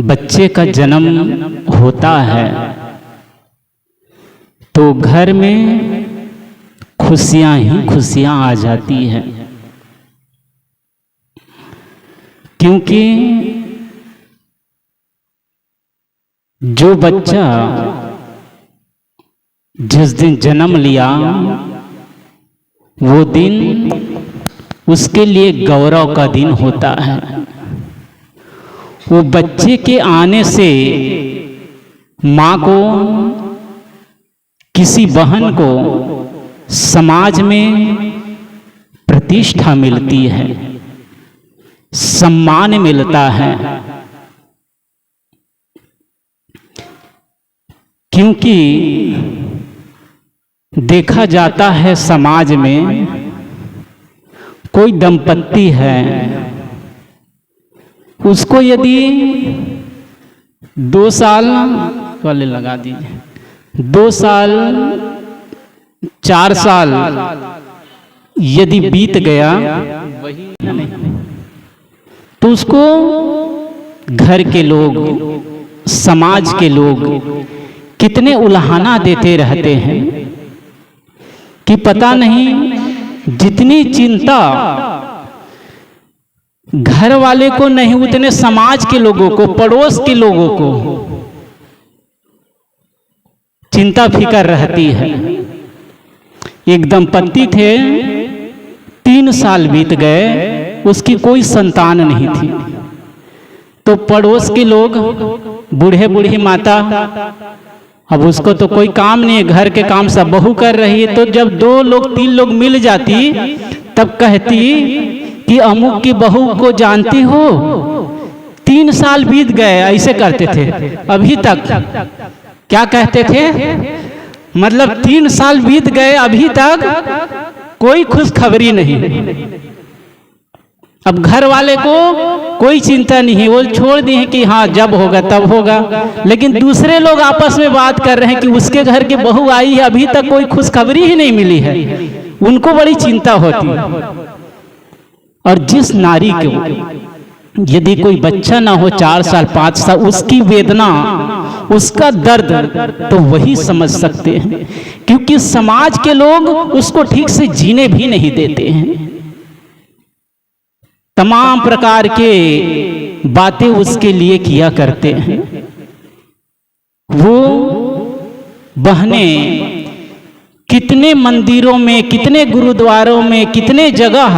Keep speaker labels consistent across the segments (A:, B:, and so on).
A: बच्चे का जन्म होता है तो घर में खुशियां ही खुशियां आ जाती हैं, क्योंकि जो बच्चा जिस दिन जन्म लिया वो दिन उसके लिए गौरव का दिन होता है। वो बच्चे के आने से माँ को, किसी बहन को समाज में प्रतिष्ठा मिलती है, सम्मान मिलता है, क्योंकि देखा जाता है समाज में कोई दंपत्ति है, उसको यदि 2 साल वाले लगा दीजिए, 2 साल 4 साल यदि बीत गया तो उसको घर के लोग, समाज के लोग कितने उल्हाना देते रहते हैं कि पता नहीं जितनी चिंता घर वाले को नहीं उतने समाज के लोगों को, पड़ोस के लोगों को चिंता फिकर रहती है। एक दंपत्ति थे, 3 साल बीत गए, उसकी कोई संतान नहीं थी, तो पड़ोस के लोग, बूढ़े बूढ़ी माता, अब उसको तो कोई काम नहीं है, घर के काम सब बहू कर रही है, तो जब 2 लोग 3 लोग मिल जाती तब कहती कि अमुक की बहू को जानती हो, 3 साल बीत गए, ऐसे करते थे अभी तक। क्या कहते थे? मतलब 3 साल बीत गए, अभी तक कोई खुशखबरी नहीं। अब घर वाले को कोई चिंता नहीं, वो छोड़ दी है कि हाँ जब होगा तब होगा, लेकिन दूसरे लोग आपस में बात कर रहे हैं कि उसके घर की बहू आई है, अभी तक कोई खुशखबरी ही नहीं मिली है। उनको बड़ी चिंता होती है। और जिस नारी को यदि कोई बच्चा ना हो 4 साल 5 साल, उसकी वेदना, उसका दर्द तो वही समझ सकते हैं, क्योंकि समाज के लोग उसको ठीक से जीने भी नहीं देते हैं। तमाम प्रकार के बातें उसके लिए किया करते हैं। वो बहनें कितने मंदिरों में, कितने गुरुद्वारों में, कितने जगह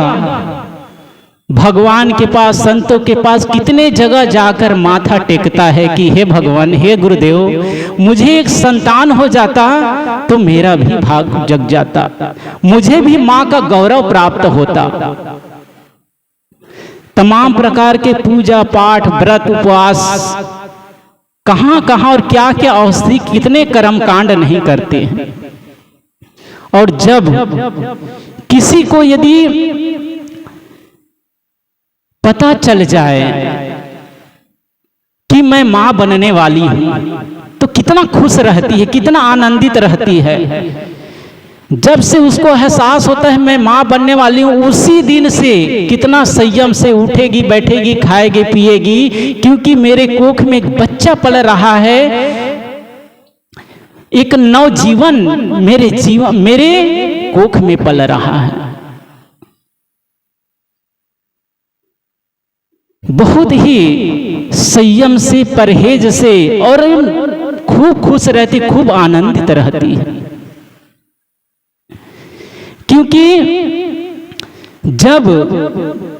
A: भगवान के पास, संतों के पास कितने जगह जाकर माथा टेकता है कि हे भगवान, हे गुरुदेव, मुझे एक संतान हो जाता तो मेरा भी भाग जग जाता, मुझे भी माँ का गौरव प्राप्त होता। तमाम प्रकार के पूजा पाठ, व्रत, उपवास, कहां कहां और क्या क्या औषधि, कितने कर्म कांड नहीं करते हैं। और जब किसी को यदि पता चल जाए कि मैं मां बनने वाली हूं तो कितना खुश रहती है, कितना आनंदित रहती है। जब से उसको एहसास होता है मैं मां बनने वाली हूं, उसी दिन से कितना संयम से उठेगी, बैठेगी, खाएगी, पिएगी, क्योंकि मेरे कोख में एक बच्चा पल रहा है, एक नवजीवन मेरे कोख में पल रहा है। बहुत ही संयम से, परहेज से, और खूब खुश रहती, खूब आनंदित रहती है। क्योंकि जब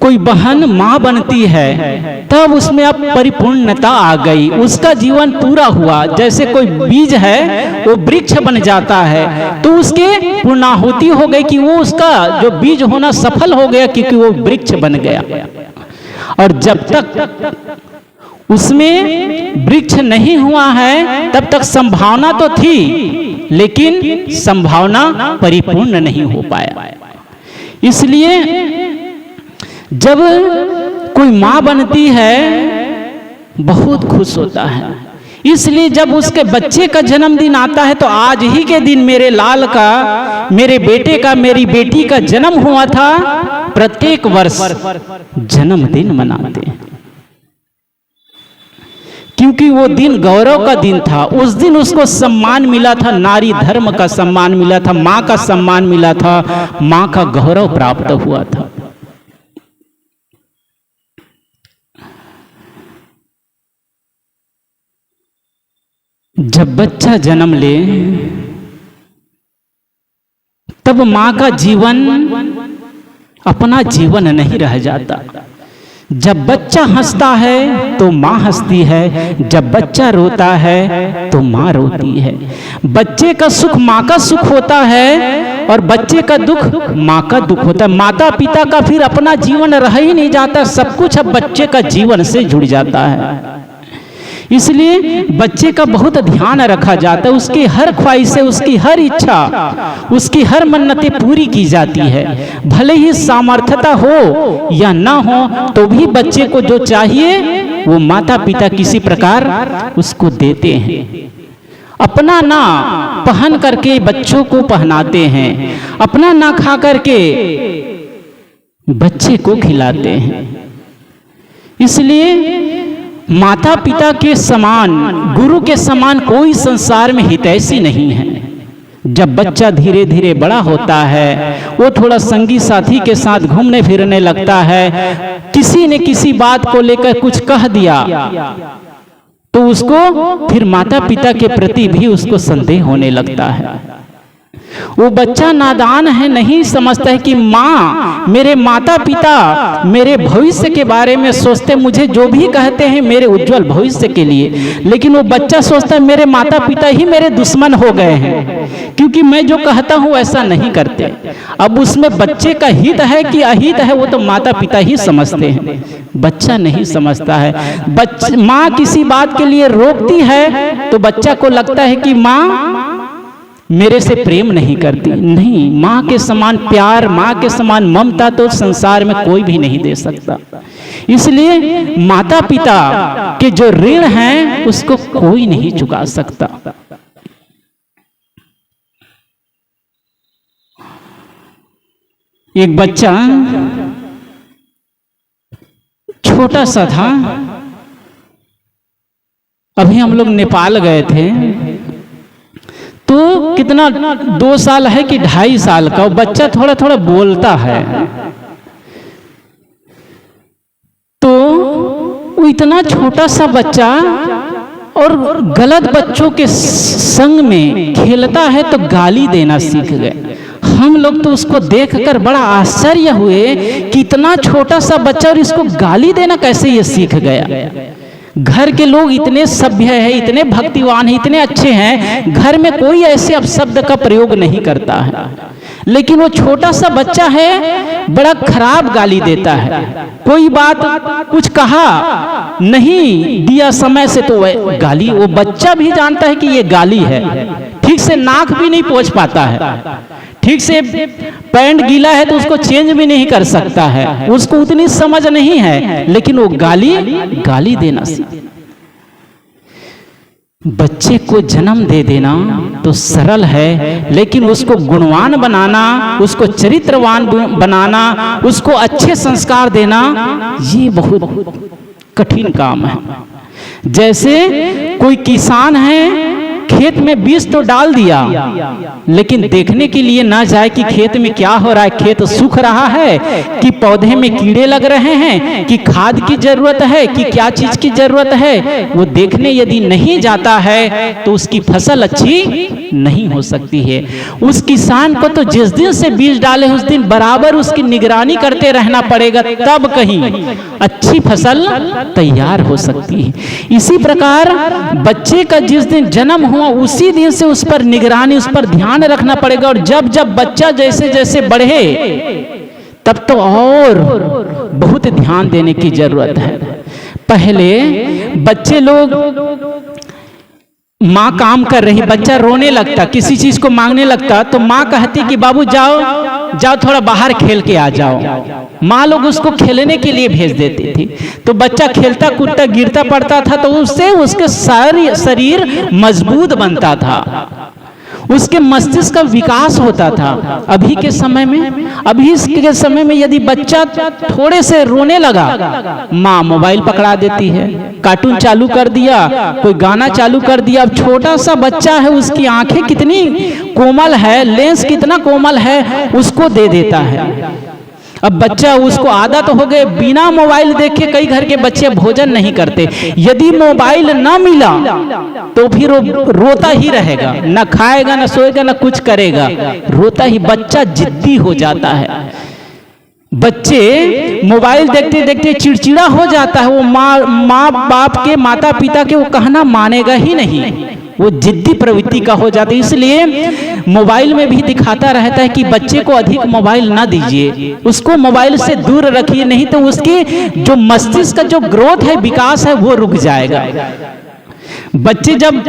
A: कोई बहन मां बनती है तब उसमें अब परिपूर्णता आ गई, उसका जीवन पूरा हुआ। जैसे कोई बीज है वो वृक्ष बन जाता है, तो उसके पूर्णाहुति हो गई कि वो उसका जो बीज होना सफल हो गया, क्योंकि वो वृक्ष बन गया। और जब तक उसमें वृक्ष नहीं हुआ है तब तक संभावना तो थी, लेकिन संभावना परिपूर्ण नहीं हो पाया। इसलिए जब कोई मां बनती है बहुत खुश होता है। इसलिए जब उसके बच्चे का जन्मदिन आता है तो आज ही के दिन मेरे लाल का, मेरे बेटे का, मेरी बेटी का जन्म हुआ था, प्रत्येक वर्ष जन्मदिन मनाते हैं। क्योंकि वो दिन गौरव का दिन था। उस दिन उसको सम्मान मिला था, नारी धर्म का सम्मान मिला था, माँ का सम्मान मिला था, माँ का गौरव प्राप्त हुआ था। जब बच्चा जन्म ले तब माँ का जीवन अपना जीवन नहीं रह जाता। जब बच्चा हंसता है तो माँ हंसती है, जब बच्चा रोता है तो माँ रोती है। बच्चे का सुख माँ का सुख होता है और बच्चे का दुख माँ का दुख होता है। माता पिता का फिर अपना जीवन रह ही नहीं जाता, सब कुछ अब बच्चे का जीवन से जुड़ जाता है। इसलिए बच्चे का बहुत ध्यान रखा जाता है, उसकी हर ख्वाहिशें, उसकी हर इच्छा, उसकी हर मन्नतें पूरी की जाती है। भले ही सामर्थ्यता हो या ना हो तो भी बच्चे को जो चाहिए वो माता पिता किसी प्रकार उसको देते हैं। अपना ना पहन करके बच्चों को पहनाते हैं, अपना ना खा करके बच्चे को खिलाते हैं। इसलिए माता पिता के समान, गुरु के समान कोई संसार में हितैषी नहीं है। जब बच्चा धीरे धीरे बड़ा होता है, वो थोड़ा संगी साथी के साथ घूमने फिरने लगता है, किसी ने किसी बात को लेकर कुछ कह दिया तो उसको फिर माता पिता के प्रति भी उसको संदेह होने लगता है। वो बच्चा नादान है, नहीं समझता है कि माँ, मेरे माता पिता मेरे भविष्य के बारे में सोचते, मुझे जो भी कहते हैं मेरे उज्जवल भविष्य के लिए। लेकिन वो बच्चा सोचता है मेरे माता पिता ही मेरे दुश्मन हो गए हैं, क्योंकि मैं जो कहता हूँ ऐसा नहीं करते। अब उसमें बच्चे का हित है कि अहित है वो तो माता पिता ही समझते हैं, बच्चा नहीं समझता है। माँ किसी बात के लिए रोकती है तो बच्चा को लगता है कि माँ मेरे से प्रेम नहीं करती। नहीं, माँ के समान प्यार, माँ के समान ममता तो संसार में कोई भी नहीं दे सकता। इसलिए माता पिता के जो ऋण हैं उसको कोई नहीं चुका सकता। एक बच्चा छोटा सा था, अभी हम लोग नेपाल गए थे तो कितना 2 साल है कि 2.5 साल का, वो बच्चा थोड़ा थोड़ा बोलता है। तो वो इतना छोटा सा बच्चा और गलत बच्चों के संग में खेलता है तो गाली देना सीख गए। हम लोग तो उसको देखकर बड़ा आश्चर्य हुए कि इतना छोटा सा बच्चा और इसको गाली देना कैसे ये सीख गया। घर के लोग इतने सभ्य हैं, इतने भक्तिवान हैं, इतने अच्छे हैं, घर में कोई ऐसे अपशब्द का प्रयोग नहीं करता है, लेकिन वो छोटा सा बच्चा है बड़ा खराब गाली देता है। कोई बात कुछ कहा नहीं दिया समय से तो गाली, वो बच्चा भी जानता है कि ये गाली है, ठीक से नाक भी नहीं पोंछ पाता है, ठीक से पैंट गीला है तो उसको चेंज भी नहीं कर सकता है, उसको उतनी समझ नहीं है, लेकिन वो गाली देना सीख। बच्चे को जन्म दे देना तो सरल है, लेकिन उसको गुणवान बनाना, उसको चरित्रवान बनाना, उसको अच्छे संस्कार देना, ये बहुत कठिन काम है। जैसे कोई किसान है, खेत में बीज तो डाल दिया, लेकिन देखने के लिए ना जाए कि खेत में क्या हो रहा है, खेत सूख रहा है कि पौधे में कीड़े लग रहे हैं, कि खाद की जरूरत है, कि क्या चीज की जरूरत है, वो देखने यदि नहीं जाता है तो उसकी फसल अच्छी नहीं हो सकती है। उस किसान को तो जिस दिन से बीज डाले उस दिन बराबर उसकी निगरानी करते रहना पड़ेगा, तब कहीं अच्छी फसल तैयार हो सकती है। इसी प्रकार बच्चे का जिस दिन जन्म हुआ उसी दिन से उस पर निगरानी, उस पर ध्यान रखना पड़ेगा। और जब जब बच्चा जैसे जैसे बढ़े तब तो और बहुत ध्यान देने की जरूरत है। पहले बच्चे लोग, माँ काम कर रही, बच्चा रोने लगता, किसी चीज को मांगने लगता तो माँ कहती कि बाबू जाओ थोड़ा बाहर खेल के आ जाओ। माँ लोग उसको खेलने के लिए भेज देती थी, तो बच्चा खेलता कूदता गिरता पड़ता था तो उससे उसके सारी शरीर मजबूत बनता था, उसके मस्तिष्क का विकास होता था। अभी के समय में यदि बच्चा थोड़े से रोने लगा, माँ मोबाइल पकड़ा देती है, कार्टून चालू कर दिया, कोई गाना चालू कर दिया। अब छोटा सा बच्चा है, उसकी आंखें कितनी कोमल है, लेंस कितना कोमल है, उसको दे देता है। अब बच्चा, उसको आदत हो गए, बिना मोबाइल देखे कई घर के बच्चे भोजन नहीं करते। यदि मोबाइल ना मिला तो फिर वो रोता ही रहेगा, ना खाएगा, ना सोएगा, ना कुछ करेगा, रोता ही। बच्चा जिद्दी हो जाता है। बच्चे मोबाइल देखते देखते चिड़चिड़ा हो जाता है। वो माँ बाप के, माता पिता के वो कहना मानेगा ही नहीं, वो जिद्दी प्रवृत्ति का हो जाता है। इसलिए मोबाइल में भी दिखाता रहता है कि बच्चे को अधिक मोबाइल ना दीजिए, उसको मोबाइल से दूर रखिए, नहीं तो उसके जो मस्तिष्क का जो ग्रोथ है, विकास है, वो रुक जाएगा। बच्चे जब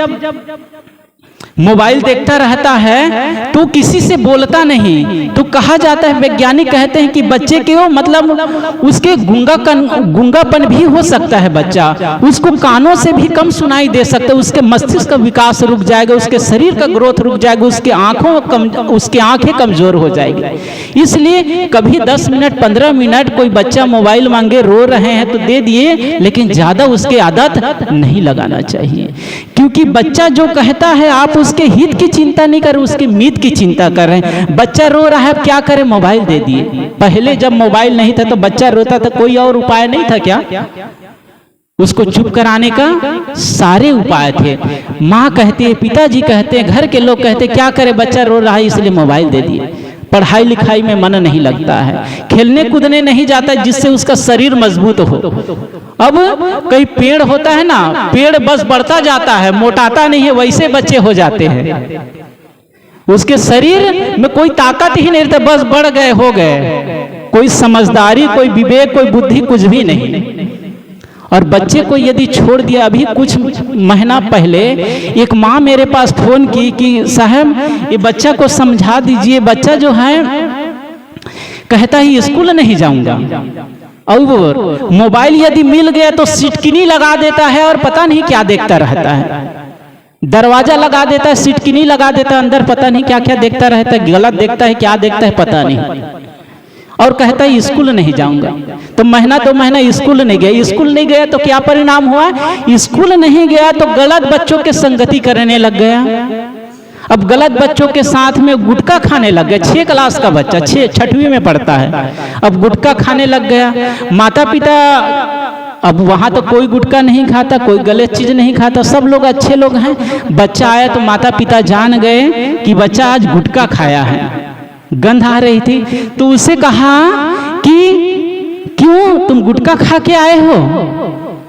A: मोबाइल देखता रहता है तो किसी से बोलता नहीं, तो कहा जाता है, वैज्ञानिक कहते हैं कि बच्चे के वो मतलब उसके गूंगापन भी हो सकता है। बच्चा, उसको कानों से भी कम सुनाई दे सकता है, उसके मस्तिष्क का विकास रुक जाएगा, उसके शरीर का ग्रोथ रुक जाएगा, उसकी आंखें कमजोर हो जाएगी। इसलिए कभी 10 मिनट 15 मिनट कोई बच्चा मोबाइल मांगे, रो रहे हैं तो दे दिए, लेकिन ज्यादा उसके आदत नहीं लगाना चाहिए। क्योंकि बच्चा जो कहता है, आप उसके हित की चिंता नहीं कर, उसके मीत की चिंता कर रहे हैं। बच्चा रो रहा है, क्या करे, मोबाइल दे दिए। पहले जब मोबाइल नहीं था तो बच्चा रोता था, कोई और उपाय नहीं था क्या? उसको चुप कराने का सारे उपाय थे। माँ कहती है, पिताजी कहते हैं, घर के लोग कहते हैं, क्या करे, बच्चा रो रहा है इसलिए मोबाइल दे दिए। पढ़ाई लिखाई में मन नहीं लगता है, खेलने कूदने नहीं जाता है, जिससे उसका शरीर मजबूत हो। अब कई पेड़ होता है ना, पेड़ बस बढ़ता जाता है, मोटाता नहीं है, वैसे बच्चे हो जाते हैं। उसके शरीर में कोई ताकत ही नहीं रहता, बस बढ़ गए, हो गए, कोई समझदारी, कोई विवेक, कोई बुद्धि, कुछ भी नहीं। और बच्चे को यदि छोड़ दिया, अभी कुछ महीना पहले एक माँ मेरे पास फोन की कि साहब ये बच्चा को समझा दीजिए, बच्चा जो है कहता ही स्कूल नहीं जाऊंगा, और मोबाइल यदि मिल गया तो सिटकिनी लगा देता है और पता नहीं क्या देखता रहता है, दरवाजा लगा देता है, सिटकिनी लगा देता है, अंदर पता नहीं क्या क्या देखता रहता है, गलत देखता है, क्या देखता है पता नहीं, और कहता है स्कूल नहीं जाऊंगा। तो महीना 2 महीना स्कूल नहीं गया। स्कूल नहीं गया तो क्या परिणाम हुआ? स्कूल नहीं गया तो गलत बच्चों के संगति करने लग गया। अब गलत बच्चों के साथ में गुटखा खाने लग गया। 6 क्लास का बच्चा, 6वीं में पढ़ता है, अब गुटखा खाने लग गया। माता पिता, अब वहां तो कोई गुटखा नहीं खाता, कोई गलत चीज नहीं खाता, सब लोग अच्छे लोग हैं। बच्चा आया तो माता पिता जान गए कि बच्चा आज गुटखा खाया है, गंध आ रही थी, तो उसे कहा कि क्यों तुम गुटखा खा के आए हो?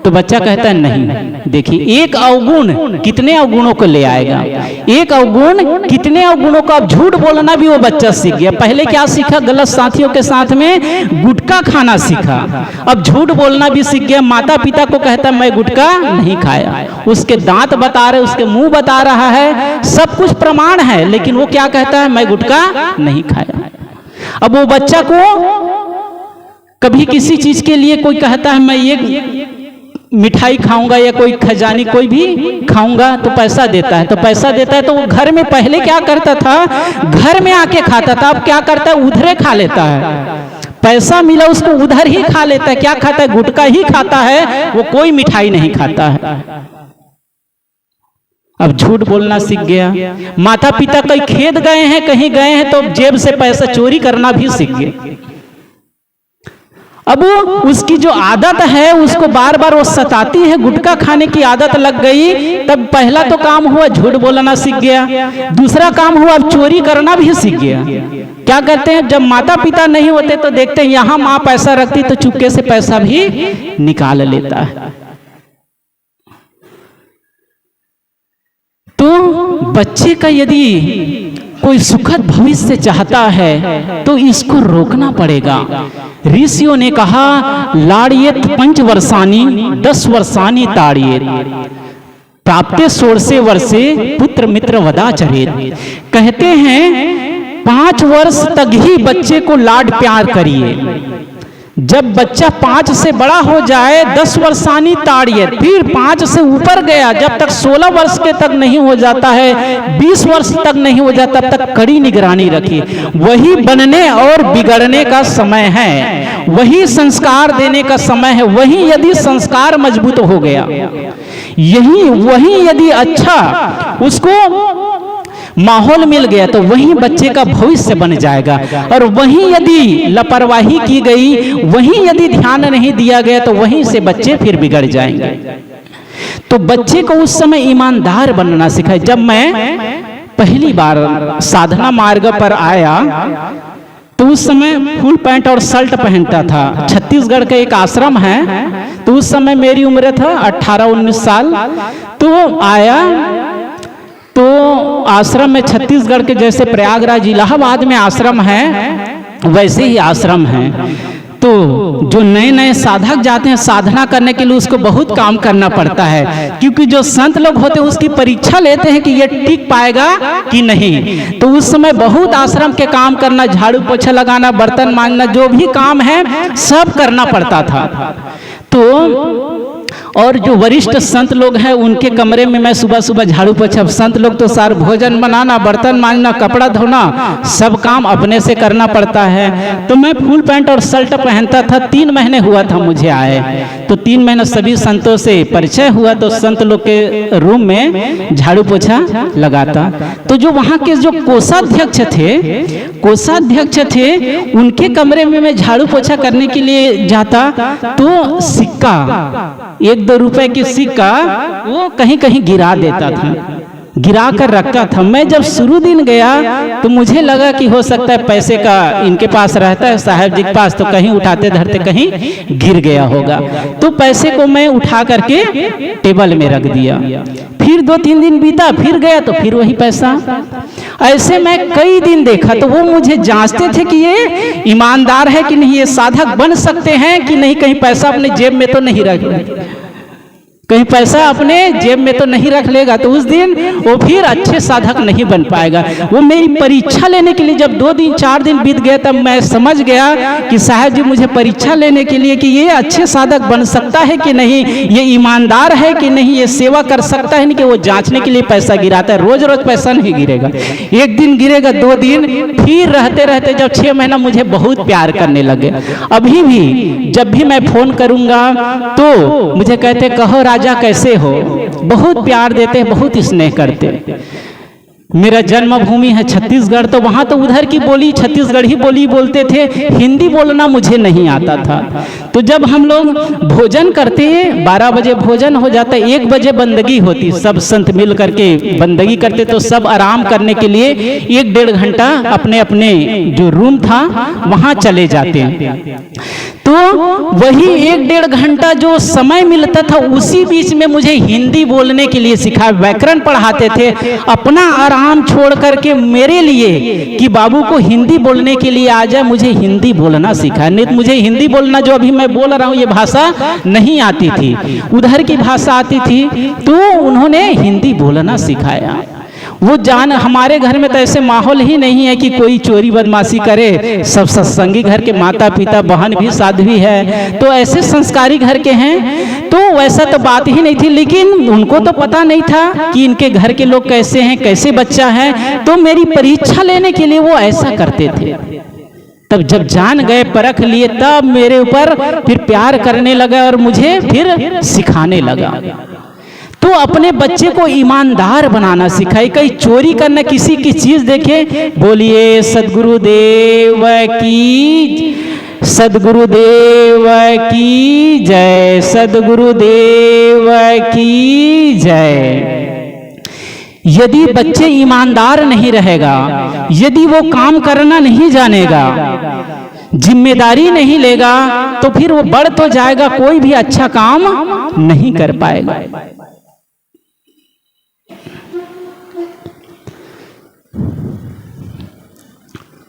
A: तो बच्चा कहता है नहीं। देखिए, एक अवगुण कितने अवगुणों को ले आएगा, एक अवगुण कितने अवगुणों को। अब झूठ बोलना भी वो बच्चा सीख गया। पहले क्या सीखा? गलत साथियों के साथ में गुटखा खाना सीखा, अब झूठ बोलना भी सीख गया। माता पिता को कहता है मैं गुटखा नहीं खाया, उसके दांत बता रहे, उसके मुंह बता रहा है, सब कुछ प्रमाण है, लेकिन वो क्या कहता है? मैं गुटखा नहीं खाया। अब वो बच्चा को कभी किसी चीज के लिए कोई कहता है मैं ये मिठाई खाऊंगा या कोई खजानी कोई भी खाऊंगा, तो पैसा देता है, तो पैसा देता है तो वो घर में पहले क्या करता था? घर में आके खाता था, अब क्या करता है? उधरे खा लेता है। पैसा मिला उसको उधर ही खा लेता है। क्या खाता है? गुटखा ही खाता है, वो कोई मिठाई नहीं खाता है। अब झूठ बोलना सीख गया। माता पिता कहीं खेत गए हैं, कहीं गए हैं तो जेब से पैसा चोरी करना भी सीख गए। अब उसकी जो आदत है उसको बार बार वो सताती है, गुटखा खाने की आदत लग गई। तब पहला तो काम हुआ झूठ बोलना सीख गया, दूसरा काम हुआ अब चोरी करना भी सीख गया। क्या करते हैं? जब माता पिता नहीं होते तो देखते हैं यहां माँ पैसा रखती तो चुपके से पैसा भी निकाल लेता है। तो बच्चे का यदि कोई सुखद भविष्य चाहता है तो इसको रोकना पड़ेगा। ऋषियों ने कहा लाड़ियत 5 वर्षानी 10 वर्षानी ताड़ियत प्राप्ते 16 वर्षे पुत्र मित्र वदाचरेत। कहते हैं 5 वर्ष तक ही बच्चे को लाड प्यार करिए, जब बच्चा 5 से बड़ा हो जाए 10 वर्षानी ताड़िए, फिर 5 से ऊपर गया, जब तक 16 वर्ष के तक नहीं हो जाता है, 20 वर्ष तक नहीं हो जाता, तब तक कड़ी निगरानी रखी। वही बनने और बिगड़ने का समय है, वही संस्कार देने का समय है। वही यदि संस्कार मजबूत हो गया, वही यदि अच्छा उसको माहौल मिल गया, तो वही बच्चे का भविष्य बन जाएगा। और वहीं यदि लापरवाही की गई, वहीं यदि ध्यान नहीं दिया गया, तो वहीं से बच्चे फिर बिगड़ जाएंगे। तो बच्चे को उस समय ईमानदार बनना सिखाए। जब मैं पहली बार साधना मार्ग पर आया, तो उस समय फुल पैंट और शर्ट पहनता था। छत्तीसगढ़ का एक आश्रम है, तो उस समय मेरी उम्र था 18-19 साल। तो आया, तो आश्रम में छत्तीसगढ़ के जैसे प्रयागराज इलाहाबाद में आश्रम है, वैसे ही आश्रम है। तो जो नए नए साधक जाते हैं साधना करने के लिए, उसको बहुत काम करना पड़ता है, क्योंकि जो संत लोग होते हैं उसकी परीक्षा लेते हैं कि ये टिक पाएगा कि नहीं। तो उस समय बहुत आश्रम के काम करना, झाड़ू पोछा लगाना, बर्तन मांजना, जो भी काम है सब करना पड़ता था। तो और जो वरिष्ठ संत लोग हैं उनके कमरे में मैं सुबह सुबह झाड़ू पोछा, संत लोग तो सार भोजन बनाना, बर्तन मांजना, कपड़ा धोना, सब काम अपने से करना पड़ता है। तो मैं फुल पैंट और शर्ट पहनता था। 3 महीने हुआ था मुझे आए, तो 3 महीने सभी संतों से परिचय हुआ, तो संत लोग के रूम में झाड़ू पोछा लगाता। तो जो वहाँ के जो कोषाध्यक्ष थे, उनके कमरे में मैं झाड़ू पोछा करने के लिए जाता, तो सिक्का 1-2 रुपए की सिक्का वो कहीं कहीं गिरा देता था, गिरा कर रखता था। मैं जब शुरू दिन गया तो मुझे लगा कि हो सकता है पैसे का इनके पास रहता है, साहब जी के पास, तो कहीं उठाते धरते कहीं गिर गया होगा। तो पैसे को मैं उठा करके टेबल में रख दिया। फिर 2-3 दिन बीता, फिर गया तो फिर वही पैसा। ऐसे मैं कई दिन देखा, तो वो मुझे जांचते थे कि ये ईमानदार है कि नहीं, ये साधक बन सकते हैं कि नहीं, कहीं पैसा अपने जेब में तो नहीं रख, कहीं पैसा अपने जेब में तो नहीं रख लेगा। तो उस दिन वो फिर अच्छे साधक नहीं बन पाएगा। वो मेरी परीक्षा लेने के लिए जब 2-4 दिन बीत गया, तब मैं समझ गया कि साहब जी मुझे परीक्षा लेने के लिए कि ये अच्छे साधक बन सकता है कि नहीं, ये ईमानदार है कि नहीं, ये सेवा कर सकता है नहीं, कि वो जांचने के लिए पैसा गिराता है। रोज रोज पैसा नहीं गिरेगा, एक दिन गिरेगा, 2 दिन, फिर रहते रहते जब 6 महीना मुझे बहुत प्यार करने लगे। अभी भी जब भी मैं फोन करूंगा तो मुझे कहते कहो राजा कैसे हो, बहुत प्यार देते, बहुत स्नेह करते। मेरा जन्मभूमि है छत्तीसगढ़, तो वहाँ तो उधर की बोली छत्तीसगढ़ी बोली बोलते थे, हिंदी बोलना मुझे नहीं आता था। तो जब हम लोग भोजन करते, 12 बजे भोजन हो जाता, 1 बजे बंदगी होती, सब संत मिल करके बंदगी करते, तो सब आराम करने के लिए 1-1.5 घंटा अपने अपने जो रूम था वहाँ चले जाते। तो वही 1-1.5 घंटा जो समय मिलता था, उसी बीच में मुझे हिंदी बोलने के लिए सिखाया, व्याकरण पढ़ाते थे, अपना आराम छोड़ करके मेरे लिए कि बाबू को हिंदी बोलने के लिए आ जाए, मुझे हिंदी बोलना सिखाया। नहीं तो मुझे हिंदी बोलना जो अभी मैं बोल रहा हूँ ये भाषा नहीं आती थी, उधर की भाषा आती थी, तो उन्होंने हिंदी बोलना सिखाया। वो हमारे घर में तो ऐसे माहौल ही नहीं है कि कोई चोरी बदमाशी करे, सब सत्संगी घर के माता पिता, बहन भी साध्वी है, तो ऐसे संस्कारी घर के हैं, तो वैसा तो बात ही नहीं थी। लेकिन उनको तो पता नहीं था कि इनके घर के लोग कैसे हैं, कैसे बच्चा है, तो मेरी परीक्षा लेने के लिए वो ऐसा करते थे। तब जब जान गए, परख लिए, तब मेरे ऊपर फिर प्यार करने लगा और मुझे फिर सिखाने लगा। तो अपने बच्चे को ईमानदार बनाना सिखाए, कहीं चोरी करना, किसी की चीज देखे, बोलिए सद्गुरुदेव की, सद्गुरुदेव की जय, सद्गुरुदेव की जय। यदि बच्चे ईमानदार नहीं रहेगा, यदि वो काम करना नहीं जानेगा, जिम्मेदारी नहीं लेगा, तो फिर वो बढ़ तो जाएगा, कोई भी अच्छा काम नहीं कर पाएगा।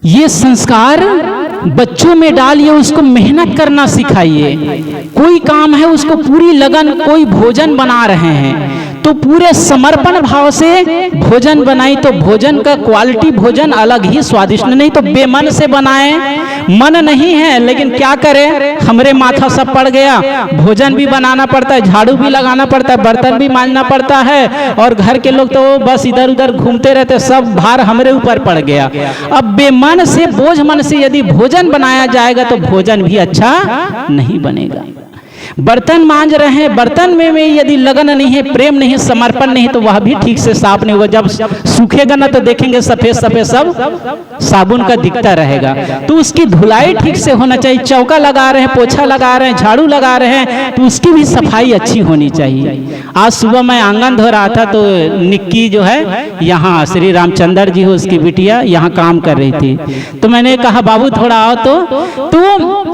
A: ये संस्कार बच्चों में डालिए, उसको मेहनत करना सिखाइए। कोई काम है उसको पूरी लगन, कोई भोजन बना रहे हैं तो पूरे समर्पण भाव से भोजन बनाई, तो भोजन का क्वालिटी भोजन अलग ही स्वादिष्ट, नहीं तो बेमन से बनाए, मन नहीं है लेकिन क्या करें, हमरे माथा सब पड़ गया, भोजन भी बनाना पड़ता है, झाड़ू भी लगाना पड़ता है, बर्तन भी मांजना पड़ता है, और घर के लोग तो बस इधर उधर घूमते रहते, सब भार हमरे ऊपर पड़ गया। अब बेमन से, बोझ मन से यदि भोजन बनाया जाएगा तो भोजन भी अच्छा नहीं बनेगा। बर्तन मांज रहे हैं, बर्तन में यदि लगन नहीं है, प्रेम नहीं है, समर्पण नहीं, तो वह भी ठीक से साफ नहीं होगा। जब सूखेगा ना तो देखेंगे सफेद सफेद सब साबुन का दिखता रहेगा। तो उसकी धुलाई ठीक से होना चाहिए। चौका लगा रहे हैं, पोछा लगा रहे हैं, झाड़ू लगा रहे हैं, तो उसकी भी सफाई अच्छी होनी चाहिए। आज सुबह मैं आंगन धो रहा था तो निक्की जो है यहाँ श्री रामचंद्र जी हो, उसकी बिटिया यहाँ काम कर रही थी, तो मैंने कहा बाबू थोड़ा आओ, तो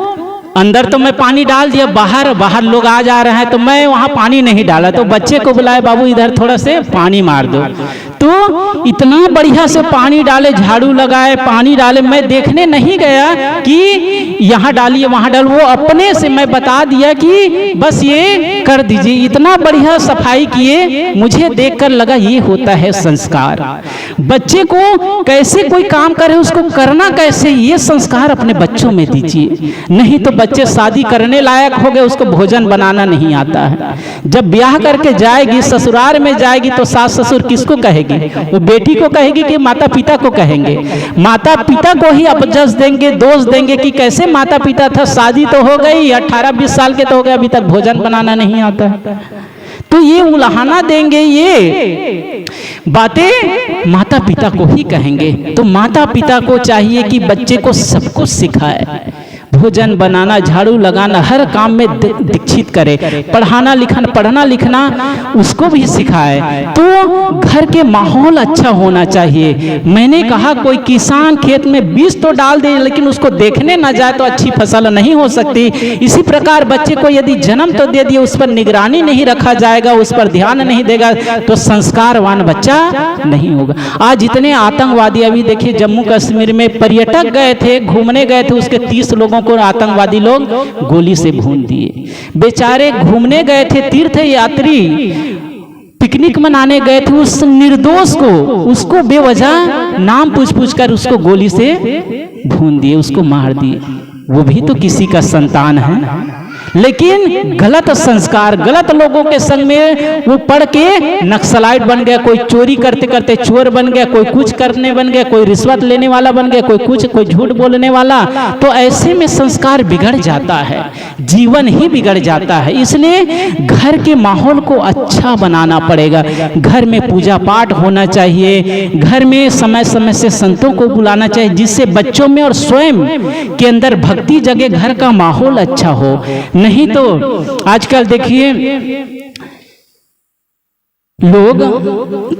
A: अंदर तो मैं पानी डाल दिया, बाहर लोग आ जा रहे हैं तो मैं वहाँ पानी नहीं डाला, तो बच्चे को बुलाया, बाबू इधर थोड़ा से पानी मार दो। तो इतना बढ़िया से पानी डाले, झाड़ू लगाए, पानी डाले, मैं देखने नहीं गया कि यहाँ डालिए वहाँ डाल, वो अपने से मैं बता दिया कि बस ये कर दीजिए। इतना बढ़िया सफाई किए, मुझे देखकर लगा ये होता है संस्कार। बच्चे को कैसे कोई काम करे, उसको करना कैसे, ये संस्कार अपने बच्चों में दीजिए। नहीं तो बच्चे शादी करने लायक हो गए, उसको भोजन बनाना नहीं आता है। जब ब्याह करके जाएगी, ससुराल में जाएगी, तो सास ससुर किसको कहेगी? वो बेटी को कहेगी कि माता पिता को कहेंगे? माता पिता को ही अपजस देंगे, दोष देंगे कि कैसे माता पिता था, शादी तो हो गई, 18-20 साल के तो हो गए, अभी तक भोजन बनाना नहीं आता है। तो ये उलाहना देंगे, ये बातें माता पिता को ही कहेंगे। तो माता पिता को चाहिए कि बच्चे को सब कुछ सिखाए, भोजन बनाना, झाड़ू लगाना, हर काम में दीक्षित करे, पढ़ना लिखना उसको भी सिखाए। तो घर के माहौल अच्छा होना चाहिए। मैंने कहा कोई किसान खेत में बीज तो डाल दे, लेकिन उसको देखने ना जाए तो अच्छी फसल नहीं हो सकती। इसी प्रकार बच्चे को यदि जन्म तो दे दिए, उस पर निगरानी नहीं रखा जाएगा, उस पर ध्यान नहीं देगा, तो संस्कारवान बच्चा नहीं होगा। आज इतने आतंकवादी, अभी देखिए जम्मू कश्मीर में पर्यटक गए थे, घूमने गए थे, उसके 30 लोगों को आतंकवादी लोग गोली से भून दिए। बेचारे घूमने गए थे, तीर्थ यात्री पिकनिक मनाने गए थे, उस निर्दोष को, उसको बेवजह नाम पूछ कर उसको गोली से भून दिए, उसको मार दिए। वो भी तो किसी का संतान है, लेकिन गलत संस्कार, गलत लोगों के संग में वो पढ़ के नक्सलाइट बन गया, कोई चोरी करते करते चोर बन गया, कोई कुछ करने बन गया, कोई रिश्वत लेने वाला बन गया, कोई कुछ, कोई झूठ बोलने वाला। तो ऐसे में संस्कार बिगड़ जाता है, जीवन ही बिगड़ जाता है। इसलिए घर के माहौल को अच्छा बनाना पड़ेगा। घर में पूजा पाठ होना चाहिए, घर में समय समय से संतों को बुलाना चाहिए, जिससे बच्चों में और स्वयं के अंदर भक्ति जगे, घर का माहौल अच्छा हो। नहीं तो आजकल देखिए लोग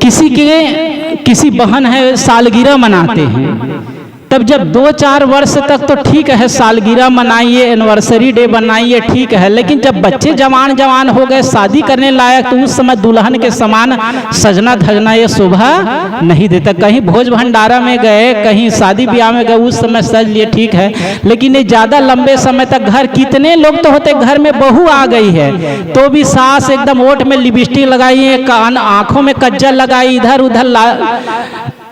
A: किसी बहन है सालगिरह मनाते हैं, तब जब 2-4 वर्ष तक तो ठीक है, सालगिरह मनाइए, एनिवर्सरी डे बनाइए, ठीक है, लेकिन जब बच्चे जवान हो गए, शादी करने लायक, तो उस समय दुल्हन के समान सजना धजना ये शोभा नहीं देता। कहीं भोज भंडारा में गए, कहीं शादी ब्याह में गए, उस समय सज लिए, ठीक है, लेकिन ये ज्यादा लंबे समय तक घर, कितने लोग तो होते घर में बहू आ गई है तो भी सास एकदम ओठ में लिपस्टिक लगाई है, कान आंखों में कज्जल लगाई, इधर उधर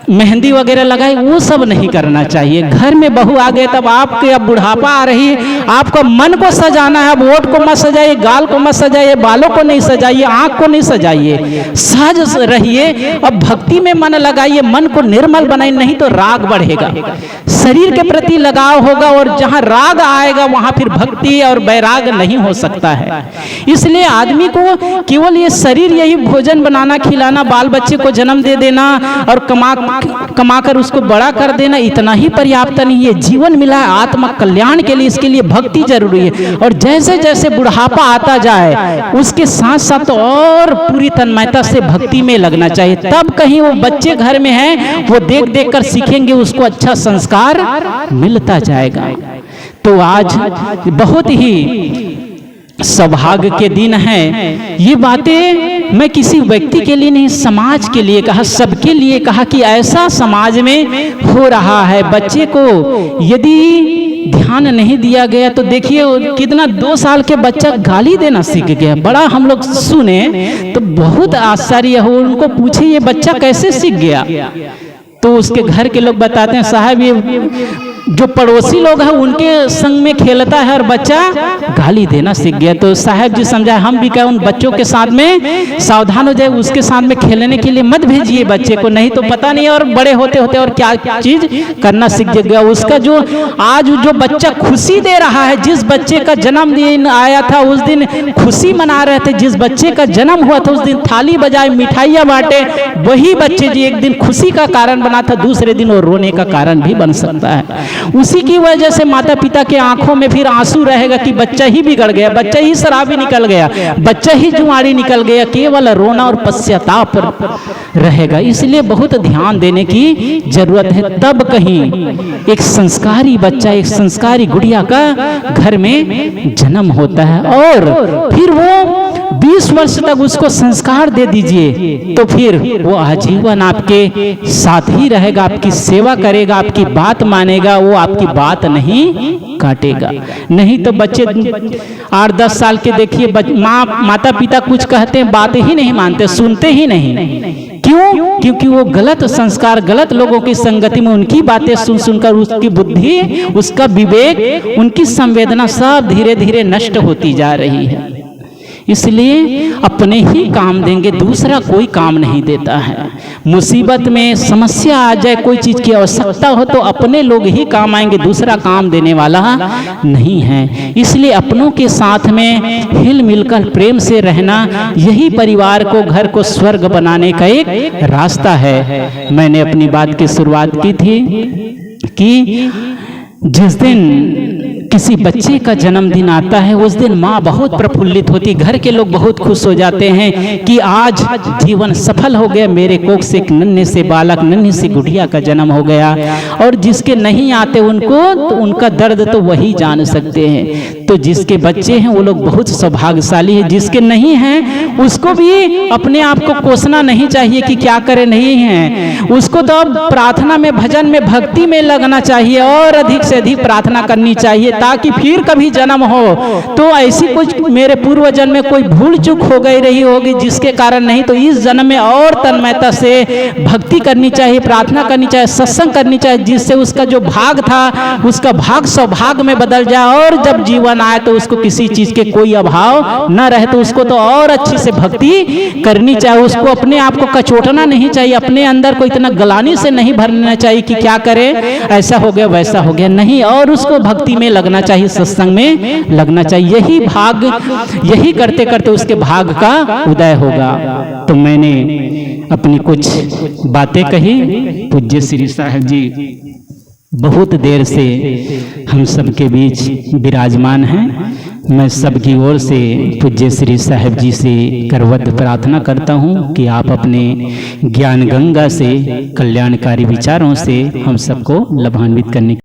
A: मेहंदी वगैरह लगाई, वो सब नहीं करना चाहिए। घर में बहू आ गए, तब आपके अब बुढ़ापा आ रही है, आपका मन को सजाना है। अब होठ को मत सजाइए, गाल को मत सजाइए, बालों को नहीं सजाइए, आंख को नहीं सजाइए, सहज रहिए। अब भक्ति में मन लगाइए, मन को निर्मल बनाइए, नहीं तो राग बढ़ेगा, शरीर के प्रति लगाव होगा, और जहां राग आएगा वहां फिर भक्ति और वैराग नहीं हो सकता है। इसलिए आदमी को केवल ये शरीर, यही भोजन बनाना, खिलाना, बाल बच्चे को जन्म दे देना और कमाकर उसको बड़ा कर देना, इतना ही पर्याप्त नहीं है। जीवन मिला है आत्मा कल्याण के लिए, इसके लिए भक्ति जरूरी है। और जैसे जैसे बुढ़ापा आता जाए, उसके साथ साथ और पूरी तन्मयता से भक्ति में लगना चाहिए। तब कहीं वो बच्चे घर में हैं, वो देख देख कर सीखेंगे, उसको अच्छा संस्कार मिलता जाएगा। तो आज बहुत ही सौभाग्य के दिन है। ये बातें मैं किसी व्यक्ति के लिए नहीं, समाज के लिए कहा, सबके लिए कहा कि ऐसा समाज में हो रहा है। बच्चे को यदि ध्यान नहीं दिया गया तो देखिए कितना 2 साल के बच्चा गाली देना सीख गया। बड़ा हम लोग सुने तो बहुत आश्चर्य हो, उनको पूछे ये बच्चा कैसे सीख गया? तो उसके घर के लोग बताते हैं साहब ये जो पड़ोसी लोग हैं उनके संग में खेलता है और बच्चा गाली देना सीख गया। तो साहब जी समझाए हम भी कहें उन बच्चों के साथ में सावधान हो जाए, उसके साथ में खेलने के लिए मत भेजिए बच्चे को, नहीं तो पता नहीं और बड़े होते होते और क्या चीज करना सीख गया। उसका जो आज जो बच्चा खुशी दे रहा है, जिस बच्चे का जन्मदिन आया था उस दिन खुशी मना रहे थे, जिस बच्चे का जन्म हुआ था उस दिन थाली बजाए मिठाइयाँ बांटे, वही बच्चे जी एक दिन खुशी का कारण बना था, दूसरे दिन वो रोने का कारण भी बन सकता है। उसी की वजह से माता पिता के आंखों में फिर आंसू रहेगा कि बच्चा ही बिगड़ गया, बच्चा ही शराबी निकल गया, बच्चा ही जुआरी निकल गया, केवल रोना और पश्चाताप रहेगा। इसलिए बहुत ध्यान देने की जरूरत है। तब कहीं एक संस्कारी बच्चा, एक संस्कारी गुड़िया का घर में जन्म होता है और फिर वो 20 वर्ष तक उसको संस्कार दे दीजिए तो फिर वो आजीवन आपके साथ ही रहेगा, आपकी सेवा करेगा, आपकी बात मानेगा, वो आपकी बात नहीं काटेगा। नहीं तो बच्चे 8-10 साल के देखिए माता पिता कुछ कहते हैं बात ही नहीं मानते, सुनते ही नहीं। क्यों? क्योंकि वो गलत संस्कार, गलत लोगों की संगति में उनकी बातें सुन सुनकर उसकी बुद्धि, उसका विवेक, उनकी संवेदना सब धीरे धीरे नष्ट होती जा रही है। इसलिए अपने ही काम देंगे, दूसरा कोई काम नहीं देता है। मुसीबत में समस्या आ जाए, कोई चीज की आवश्यकता हो तो अपने लोग ही काम आएंगे, दूसरा काम देने वाला नहीं है। इसलिए अपनों के साथ में हिल मिलकर प्रेम से रहना, यही परिवार को, घर को स्वर्ग बनाने का एक रास्ता है। मैंने अपनी बात की शुरुआत की थी कि जिस दिन किसी बच्चे का जन्मदिन आता है उस दिन माँ बहुत प्रफुल्लित होती, घर के लोग बहुत खुश हो जाते हैं कि आज जीवन सफल हो गया, मेरे कोख से एक नन्हे से बालक, नन्ही सी गुड़िया का जन्म हो गया। और जिसके नहीं आते उनको तो उनका दर्द तो वही जान सकते हैं। तो जिसके बच्चे हैं वो लोग बहुत सौभाग्यशाली है, जिसके नहीं हैं उसको भी अपने आप को कोसना नहीं चाहिए कि क्या करे नहीं है, उसको तो अब प्रार्थना में, भजन में, भक्ति में लगना चाहिए और अधिक से अधिक प्रार्थना करनी चाहिए, ताकि फिर कभी जन्म हो तो ऐसी कुछ मेरे पूर्व जन्म में कोई भूल चूक हो गई रही होगी जिसके कारण, नहीं तो इस जन्म में और तन्मयता से भक्ति करनी चाहिए, प्रार्थना करनी चाहिए, सत्संग करनी चाहिए, जिससे उसका जो भाग था उसका भाग सौभाग्य में बदल जाए और जब जीवन आए तो उसको किसी चीज के कोई अभाव न रहे। तो उसको तो और अच्छी से भक्ति करनी चाहिए, उसको अपने आप को कचोटना नहीं चाहिए, अपने अंदर को इतना गलानी से नहीं भरना चाहिए कि क्या करे, ऐसा हो गया वैसा हो गया, नहीं। और उसको भक्ति में लगना चाहिए, सत्संग में लगना चाहिए। यही भाग, यही करते करते उसके भाग का उदय होगा। तो मैंने अपनी कुछ बातें कही। पूज्य श्री साहब जी बहुत देर से हम सबके बीच विराजमान हैं। मैं सबकी ओर से पूज्य श्री साहब जी से करवत प्रार्थना करता हूं कि आप अपने ज्ञान गंगा से, कल्याणकारी विचारों से हम सबको लाभान्वित करने